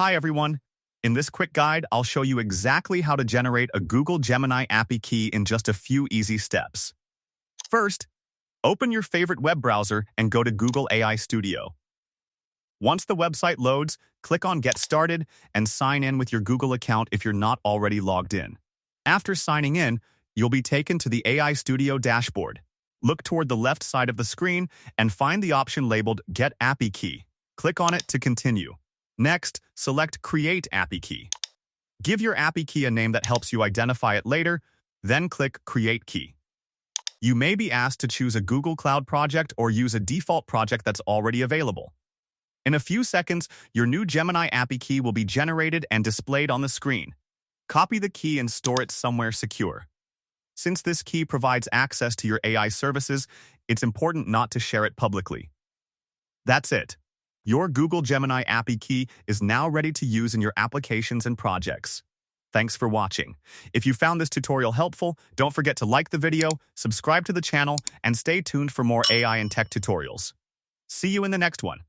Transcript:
Hi everyone. In this quick guide, I'll show you exactly how to generate a Google Gemini API key in just a few easy steps. First, open your favorite web browser and go to Google AI Studio. Once the website loads, click on Get Started and sign in with your Google account if you're not already logged in. After signing in, you'll be taken to the AI Studio dashboard. Look toward the left side of the screen and find the option labeled Get API Key. Click on it to continue. Next, select Create API Key. Give your API key a name that helps you identify it later, then click Create Key. You may be asked to choose a Google Cloud project or use a default project that's already available. In a few seconds, your new Gemini API key will be generated and displayed on the screen. Copy the key and store it somewhere secure. Since this key provides access to your AI services, it's important not to share it publicly. That's it. Your Google Gemini API key is now ready to use in your applications and projects. Thanks for watching. If you found this tutorial helpful, don't forget to like the video, subscribe to the channel, and stay tuned for more AI and tech tutorials. See you in the next one.